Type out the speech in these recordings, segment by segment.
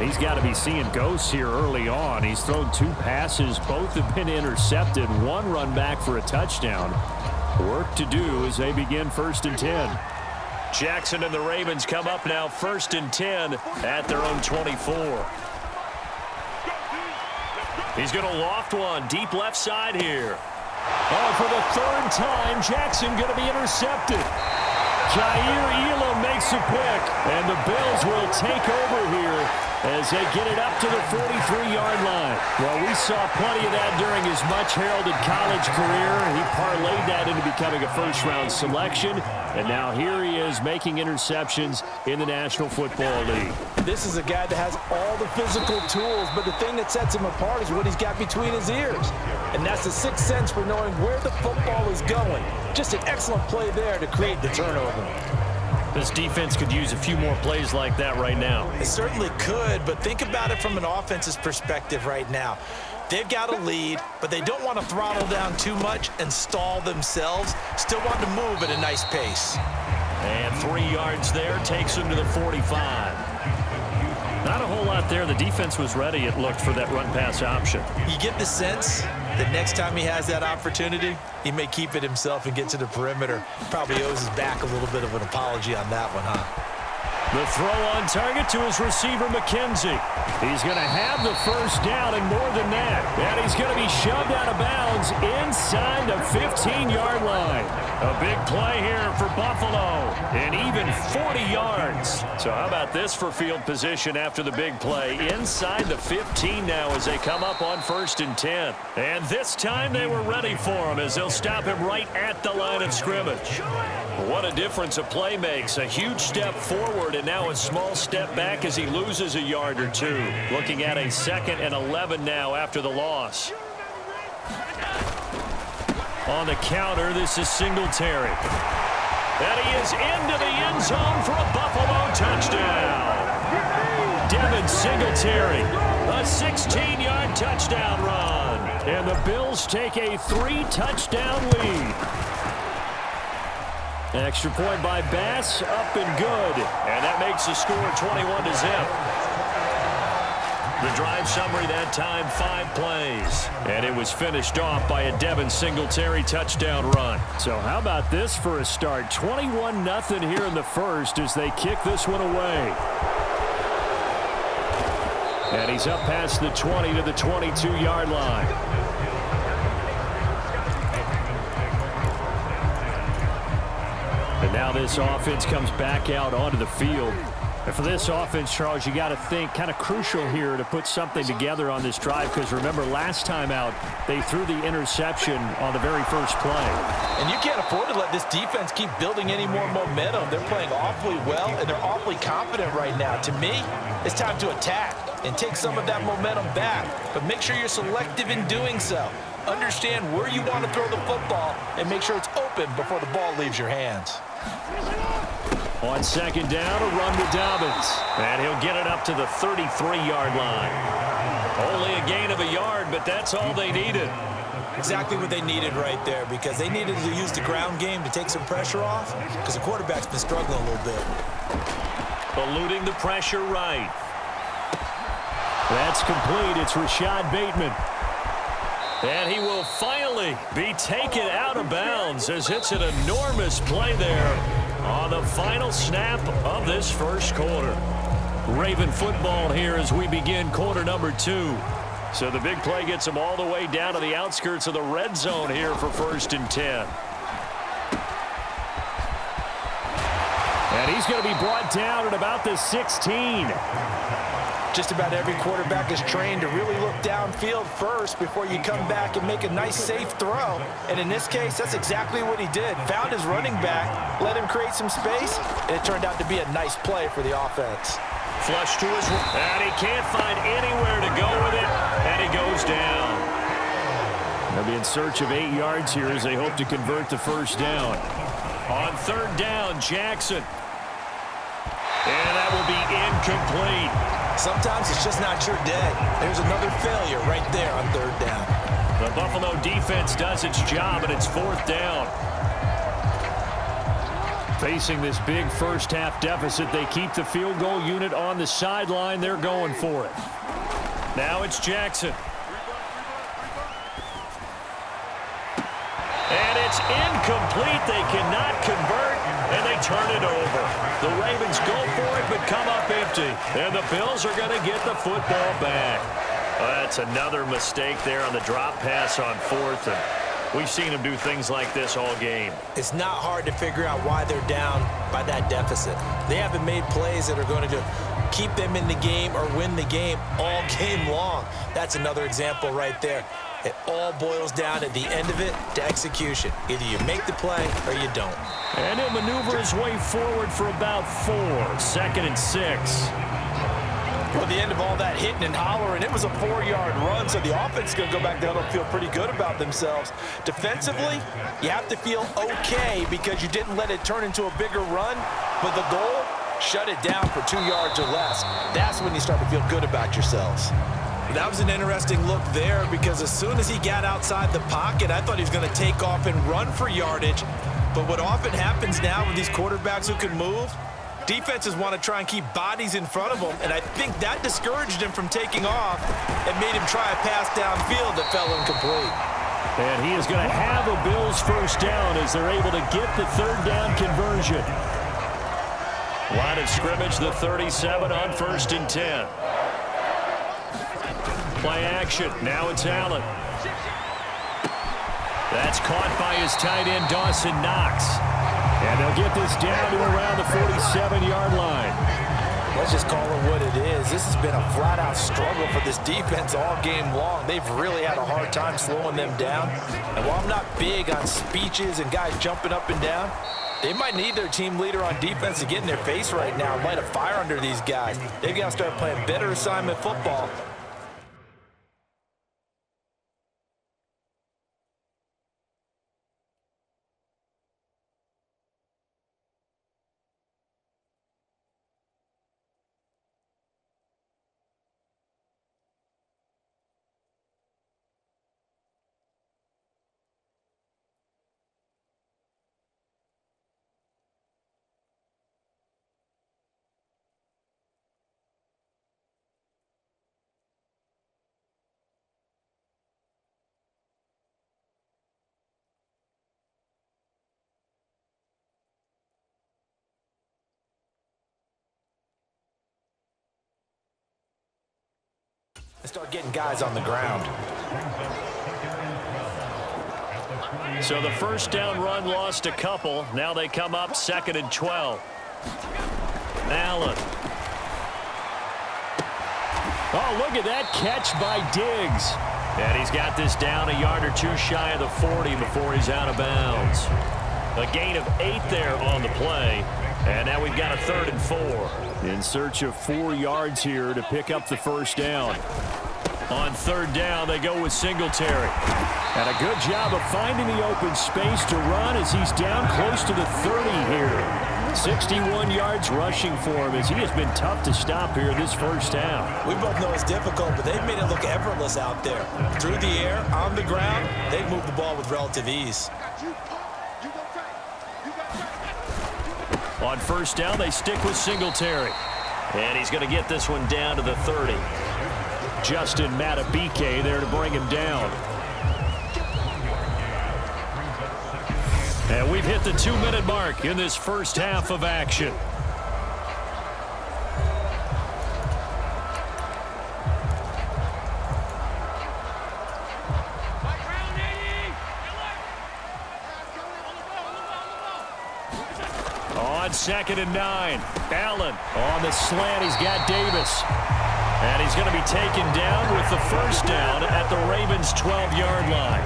And he's got to be seeing ghosts here early on. He's thrown 2 passes. Both have been intercepted. 1 run back for a touchdown. Work to do as they begin 1st and 10. Jackson and the Ravens come up now 1st and 10 at their own 24. He's going to loft one deep left side here. Oh, for the 3rd time, Jackson going to be intercepted. Jair Elam makes a pick, and the Bills will take over here as they get it up to the 43-yard line. Well, we saw plenty of that during his much-heralded college career. He parlayed that into becoming a first-round selection, and now here he is making interceptions in the National Football League. This is a guy that has all the physical tools, but the thing that sets him apart is what he's got between his ears. And that's the 6th sense for knowing where the football is going. Just an excellent play there to create the turnover. This defense could use a few more plays like that right now. It certainly could, but think about it from an offense's perspective right now. They've got a lead, but they don't want to throttle down too much and stall themselves. Still want to move at a nice pace. And 3 yards there takes him to the 45. Not a whole lot there. The defense was ready, it looked, for that run-pass option. You get the sense that next time he has that opportunity, he may keep it himself and get to the perimeter. Probably owes his back a little bit of an apology on that one, huh? The throw on target to his receiver, McKenzie. He's going to have the 1st down and more than that. And he's going to be shoved out of bounds inside the 15-yard line. A big play here for Buffalo, and even 40 yards. So how about this for field position after the big play? Inside the 15 now as they come up on 1st and 10. And this time they were ready for him as they'll stop him right at the line of scrimmage. What a difference a play makes. A huge step forward and now a small step back as he loses a yard or 2. Looking at a 2nd and 11 now after the loss. On the counter, this is Singletary. And he is into the end zone for a Buffalo touchdown. Devin Singletary, a 16-yard touchdown run. And the Bills take a 3-touchdown lead. Extra point by Bass, up and good. And that makes the score 21-0. The drive summary that time, 5 plays. And it was finished off by a Devin Singletary touchdown run. So how about this for a start? 21-0 here in the 1st as they kick this one away. And he's up past the 20 to the 22-yard line. And now this offense comes back out onto the field. And for this offense, Charles, you got to think kind of crucial here to put something together on this drive, because remember last time out they threw the interception on the very first play. And you can't afford to let this defense keep building any more momentum. They're playing awfully well and they're awfully confident right now. To me, it's time to attack and take some of that momentum back, but make sure you're selective in doing so. Understand where you want to throw the football and make sure it's open before the ball leaves your hands. On 2nd down, a run to Dobbins. And he'll get it up to the 33-yard line. Only a gain of a yard, but that's all they needed. Exactly what they needed right there, because they needed to use the ground game to take some pressure off, because the quarterback's been struggling a little bit. Eluding the pressure right. That's complete. It's Rashad Bateman. And he will finally be taken out of bounds as it's an enormous play there on the final snap of this 1st quarter. Raven football here as we begin quarter number 2. So the big play gets them all the way down to the outskirts of the red zone here for 1st and 10. And he's going to be brought down at about the 16. Just about every quarterback is trained to really look downfield first before you come back and make a nice, safe throw. And in this case, that's exactly what he did. Found his running back, let him create some space, and it turned out to be a nice play for the offense. Flush to his right, and he can't find anywhere to go with it, and he goes down. They'll be in search of 8 yards here as they hope to convert the 1st down. On 3rd down, Jackson. And that will be incomplete. Sometimes it's just not your day. There's another failure right there on 3rd down. The Buffalo defense does its job, and it's 4th down. Facing this big first-half deficit, they keep the field goal unit on the sideline. They're going for it. Now it's Jackson. And it's incomplete. They cannot convert, and they turn it over. The Ravens go for it, but come up empty. And the Bills are going to get the football back. That's another mistake there on the drop pass on fourth. And we've seen them do things like this all game. It's not hard to figure out why they're down by that deficit. They haven't made plays that are going to keep them in the game or win the game all game long. That's another example right there. It all boils down at the end of it to execution. Either you make the play or you don't. And he'll maneuver his way forward for about 4. 2nd and 6. Well, at the end of all that hitting and hollering, it was a 4-yard run, so the offense is going to go back there and feel pretty good about themselves. Defensively, you have to feel okay because you didn't let it turn into a bigger run, but the goal, shut it down for 2 yards or less. That's when you start to feel good about yourselves. That was an interesting look there because as soon as he got outside the pocket, I thought he was going to take off and run for yardage. But what often happens now with these quarterbacks who can move, defenses want to try and keep bodies in front of them, and I think that discouraged him from taking off and made him try a pass downfield that fell incomplete. And he is going to have a Bills first down as they're able to get the 3rd down conversion. Line of scrimmage, the 37 on 1st and 10. Play action. Now it's Allen. That's caught by his tight end, Dawson Knox. And they'll get this down to around the 47-yard line. Let's just call it what it is. This has been a flat-out struggle for this defense all game long. They've really had a hard time slowing them down. And while I'm not big on speeches and guys jumping up and down, they might need their team leader on defense to get in their face right now and light a fire under these guys. They've got to start playing better assignment football. And start getting guys on the ground. So the first down run lost a couple. Now they come up 2nd and 12. Allen. Oh, look at that catch by Diggs. And he's got this down a yard or 2 shy of the 40 before he's out of bounds. A gain of 8 there on the play. And now we've got a 3rd and 4. In search of 4 yards here to pick up the first down. On 3rd down, they go with Singletary. And a good job of finding the open space to run as he's down close to the 30 here. 61 yards rushing for him as he has been tough to stop here this first half. We both know it's difficult, but they've made it look effortless out there. Through the air, on the ground, they've moved the ball with relative ease. On 1st down, they stick with Singletary. And he's going to get this one down to the 30. Justin Matabike there to bring him down. And we've hit the 2-minute mark in this first half of action. On 2nd and 9, Allen on the slant. He's got Davis. And he's going to be taken down with the first down at the Ravens' 12-yard line.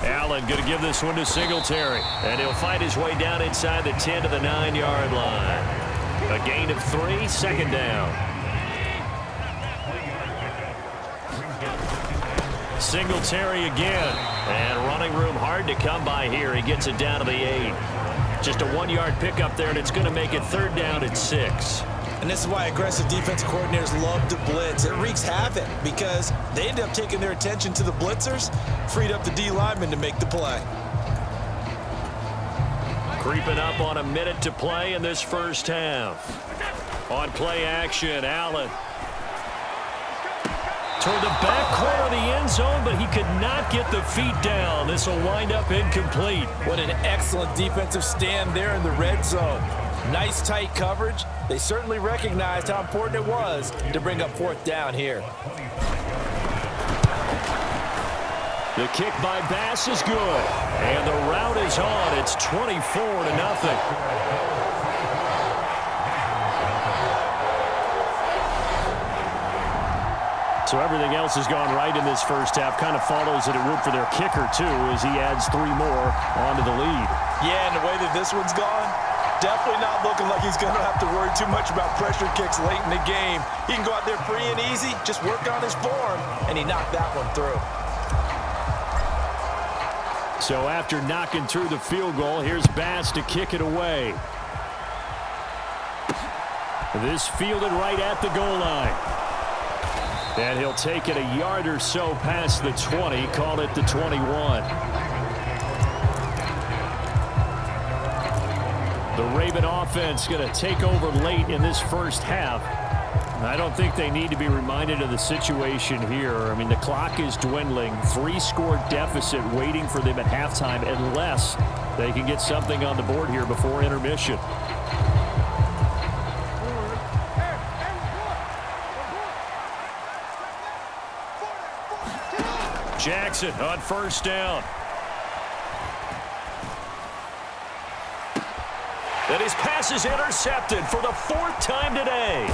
Allen going to give this one to Singletary. And he'll fight his way down inside the 10 to the 9-yard line. A gain of 3, 2nd down. Singletary again. And running room hard to come by here. He gets it down to the 8. Just a 1-yard pickup there, and it's going to make it 3rd down at 6. And this is why aggressive defensive coordinators love to blitz. It wreaks havoc because they end up taking their attention to the blitzers, freed up the D lineman to make the play. Creeping up on a minute to play in this first half. On play action, Allen. Toward the back corner of the end zone, but he could not get the feet down. This will wind up incomplete. What an excellent defensive stand there in the red zone. Nice tight coverage. They certainly recognized how important it was to bring up fourth down here. The kick by Bass is good. And the route is on. It's 24-0. So everything else has gone right in this first half. Kind of follows that it would for their kicker, too, as he adds 3 more onto the lead. Yeah, and the way that this one's gone, definitely not looking like he's going to have to worry too much about pressure kicks late in the game. He can go out there free and easy, just work on his form, and he knocked that one through. So after knocking through the field goal, here's Bass to kick it away. This fielded right at the goal line. And he'll take it a yard or so past the 20, call it the 21. The Raven offense going to take over late in this first half. I don't think they need to be reminded of the situation here. I mean, the clock is dwindling. 3-score deficit waiting for them at halftime unless they can get something on the board here before intermission. Jackson on first down. And his pass is intercepted for the 4th time today.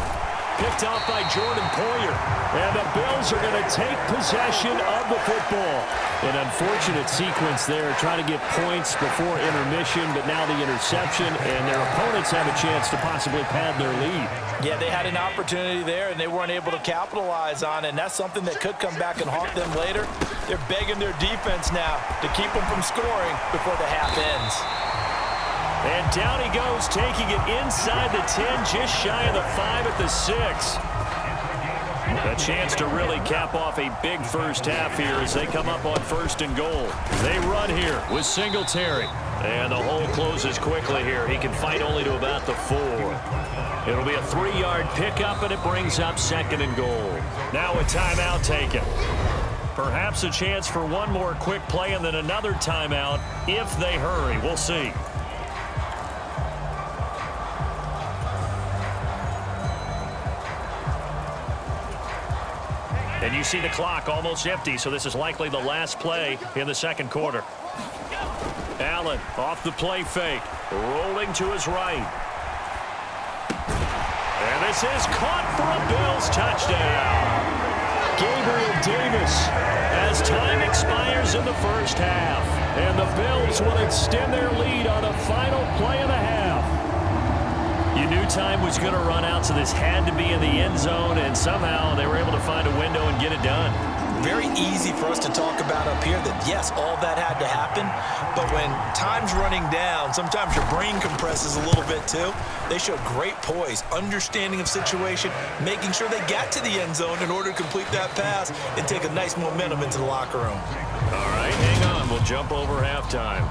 Picked off by Jordan Poyer. And the Bills are going to take possession of the football. An unfortunate sequence there, trying to get points before intermission, but now the interception, and their opponents have a chance to possibly pad their lead. Yeah, they had an opportunity there, and they weren't able to capitalize on it, and that's something that could come back and haunt them later. They're begging their defense now to keep them from scoring before the half ends. And down he goes, taking it inside the 10, just shy of the 5 at the 6. A chance to really cap off a big first half here as they come up on 1st and goal. They run here with Singletary. And the hole closes quickly here. He can fight only to about the 4. It'll be a 3-yard pickup, and it brings up 2nd and goal. Now a timeout taken. Perhaps a chance for one more quick play and then another timeout if they hurry. We'll see. And you see the clock almost empty, so this is likely the last play in the 2nd quarter. Allen off the play fake, rolling to his right. And this is caught for a Bills touchdown. Gabriel Davis as time expires in the first half. And the Bills will extend their lead on a final play of the half. You knew time was going to run out, so this had to be in the end zone, and somehow they were able to find a window and get it done. Very easy for us to talk about up here that, yes, all that had to happen, but when time's running down, sometimes your brain compresses a little bit too. They showed great poise, understanding of situation, making sure they got to the end zone in order to complete that pass and take a nice momentum into the locker room. All right, hang on. We'll jump over halftime.